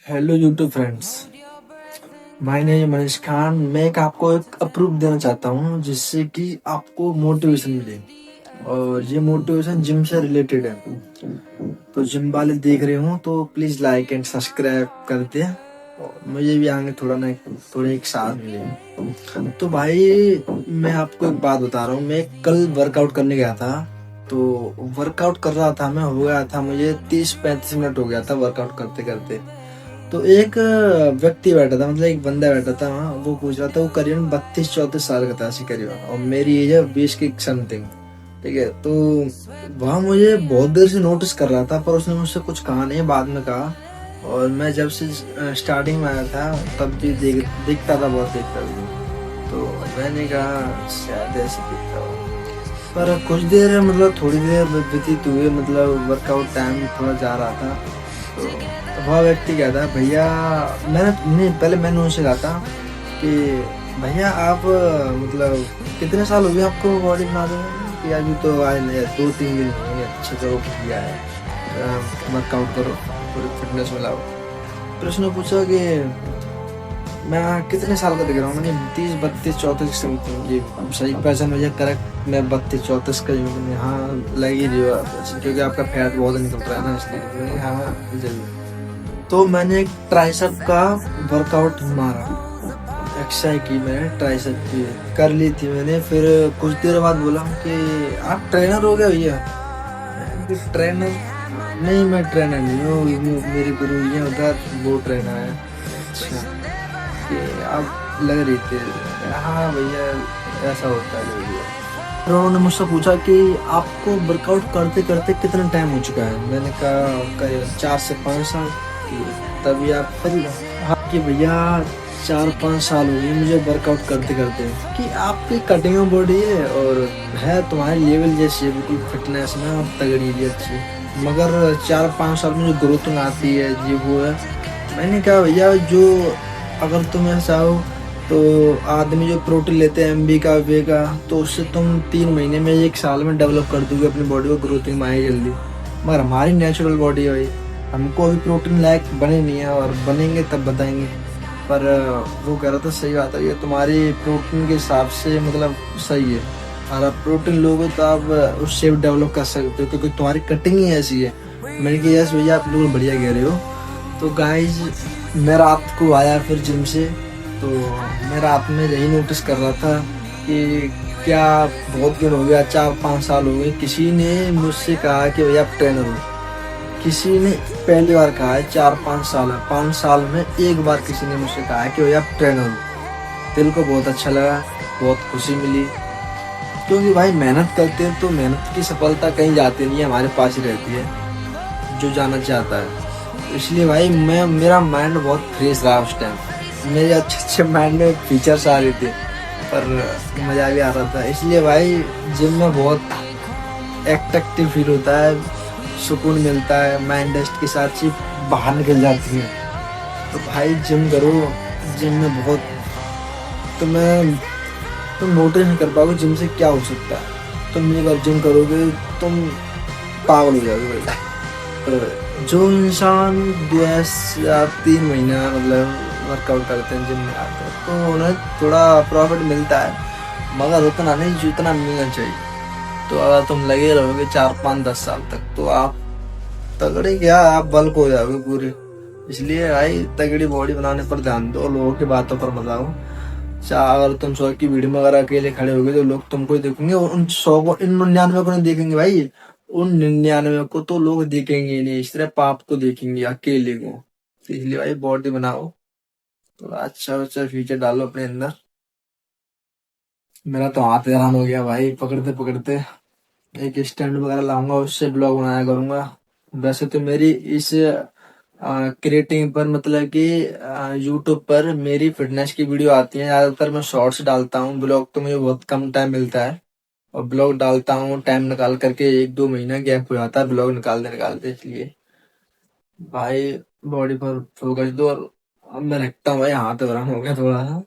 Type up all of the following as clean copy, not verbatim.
Hello YouTube friends. My name है मनीष खान। मैं आपको एक अप्रूव देना चाहता हूँ जिससे कि आपको मोटिवेशन मिले। और ये मोटिवेशन जिम से रिलेटेड है। तो जिम वाले देख रहे हो तो प्लीज लाइक एंड सब्सक्राइब कर दे। और मुझे भी आगे थोड़ा एक साथ मिले। तो भाई मैं आपको एक बात बता रहा हूँ। मैं कल वर्कआउट करने गया था। तो वर्कआउट कर रहा था, मैं हो गया था, मुझे 30-35 मिनट हो गया था वर्कआउट करते करते। तो एक व्यक्ति बैठा था, मतलब एक बंदा बैठा था वहाँ। वो पूछ रहा था, वो करीबन 32-34 साल का था ऐसी करीबन, और मेरी एज है 20 की समथिंग। ठीक है। तो वहाँ मुझे बहुत देर से नोटिस कर रहा था, पर उसने मुझसे कुछ कहा नहीं, बाद में कहा। और मैं जब से स्टार्टिंग में आया था तब भी देखता था, बहुत देखता था। तो मैंने कहा शायद ऐसे दिखता हो। पर कुछ देर, मतलब थोड़ी देर व्यतीत हुई, मतलब वर्कआउट टाइम थोड़ा जा रहा था। तो वह व्यक्ति कहता है, भैया, मैंने नहीं, पहले मैंने उनसे कहा था कि भैया आप मतलब कितने साल हो गए आपको बॉडी बनाने में? कि अभी तो आए नहीं, 2-3 दिन हुए, अच्छा करो किया है, वर्कआउट करो, पूरी फिटनेस में लाओ। फिर उसने पूछा कि मैं कितने साल का दिख रहा हूँ? मैंने 30, 32, 34 समथिंग। ये सही पैसा मुझे करेक्ट, मैं 32-34 का ही हूँ। मैंने हाँ लग ही रही हो आप ऐसे, क्योंकि आपका फैट बहुत निकल रहा है ना, इसलिए मैंने हाँ जरूर। तो मैंने एक ट्राइसेप का वर्कआउट मारा, एक्सरसाइज की, मैंने ट्राइसेप की कर ली थी मैंने। फिर कुछ देर बाद बोला कि आप ट्रेनर हो गए भैया? ट्रेनर? नहीं, मैं ट्रेनर नहीं हूँ, मेरे गुरु ये उधर वो ट्रेनर है। अच्छा, कि आप लग रही थी। हाँ भैया, ऐसा होता है भैया। फिर उन्होंने मुझसे पूछा कि आपको वर्कआउट करते करते कितना टाइम हो चुका है? मैंने कहा करीब 4 से 5 साल। तभी आप फिर, हाँ कि भैया 4-5 साल हो गए मुझे वर्कआउट करते करते। कि आपकी कटिंग बॉडी है और है तुम्हारे लेवल जैसी है, बिल्कुल फिटनेस में और तगड़ी भी अच्छी, मगर 4-5 साल में जो ग्रोथिंग आती है जी वो है। मैंने कहा भैया, जो अगर तुम ऐसा हो तो आदमी जो प्रोटीन लेते हैं एमबी का वे का, तो उससे तुम 3 महीने में 1 साल में डेवलप कर दोगे अपनी बॉडी को, ग्रोथिंग में आए जल्दी। मगर हमारी नेचुरल बॉडी है भाई, हमको अभी प्रोटीन लायक बने नहीं है, और बनेंगे तब बताएंगे। पर वो कह रहा था सही बात है, ये तुम्हारी प्रोटीन के हिसाब से मतलब सही है। और आप प्रोटीन लोगे तो आप उस शेप डेवलप कर सकते हो, क्योंकि तुम्हारी कटिंग ही ऐसी है। मैंने कहा यस भैया, आप बिल्कुल बढ़िया कह रहे हो। तो गाइज, मैं रात को आया फिर जिम से। तो मैं रात में यही नोटिस कर रहा था कि क्या बहुत दिन हो गया, 4-5 साल हो गए, किसी ने मुझसे कहा कि भैया आप ट्रेनर हो। किसी ने पहली बार कहा है, 4-5 साल है, 5 साल में एक बार किसी ने मुझसे कहा है कि भैया आप ट्रेनर हो। दिल को बहुत अच्छा लगा, बहुत खुशी मिली। क्योंकि भाई मेहनत करते हैं तो मेहनत की सफलता कहीं जाती नहीं है, हमारे पास ही रहती है, जो जाना चाहता है। इसलिए भाई मैं, मेरा माइंड बहुत फ्रेश रहा उस टाइम। मेरे अच्छे अच्छे माइंड में फीचर्स आ रहे थे, पर मजा भी आ रहा था। इसलिए भाई जिम में बहुत एक्टिव फील होता है, सुकून मिलता है, माइंड डस्ट की साथ चीज बाहर निकल जाती है। तो भाई जिम करो। जिम में बहुत, तुम्हें, तुम नोटिस नहीं कर पाओगे जिम से क्या हो सकता है। तुम ये अगर जिम करोगे तुम पागल हो जाओगे भाई। जो इंसान 2 या 3 महीना मतलब वर्कआउट करते हैं, जिम में आते हैं, तो उन्हें थोड़ा प्रॉफिट मिलता है, मगर उतना नहीं जितना मिलना चाहिए। तो अगर तुम लगे रहोगे 4-5-10 साल तक, तो आप तगड़े क्या, आप बल्क हो जाओगे पूरे। इसलिए भाई तगड़ी बॉडी बनाने पर ध्यान दो, लोगों की बातों पर मत आओ। अगर तुम 100 की भीड़ में अगर अकेले खड़े होगे तो लोग तुमको ही देखेंगे, और उन 100 को, इन 99 को नहीं देखेंगे भाई। उन 99 को तो लोग देखेंगे ही नहीं, इस तरह पाप को देखेंगे, अकेले को। तो इसलिए भाई बॉडी बनाओ, थोड़ा अच्छा अच्छा फीचर डालो अपने अंदर। मेरा तो हाथ हैरान हो गया भाई, पकड़ते पकड़ते। एक स्टैंड वगैरह लाऊंगा, उससे ब्लॉग बनाया करूंगा। वैसे तो मेरी इस क्रिएटिंग पर, मतलब कि यूट्यूब पर मेरी फिटनेस की वीडियो आती है ज्यादातर। मैं शॉर्ट्स डालता हूँ, ब्लॉग तो मुझे बहुत कम टाइम मिलता है। और ब्लॉग डालता हूँ टाइम निकाल करके, 1-2 महीना गैप हो जाता है ब्लॉग निकालते निकालते। इसलिए भाई बॉडी पर फोकस दो। और अब मैं रखता हूँ भाई, हाथ वरान हो गया थोड़ा सा।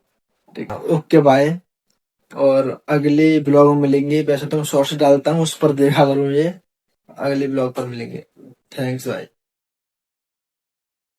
ठीक है, ओके बाय। और अगले ब्लॉग में मिलेंगे। वैसे तो मैं शॉर्ट्स डालता हूँ, उस पर देखा करूँ ये। अगले ब्लॉग पर मिलेंगे। थैंक्स भाई।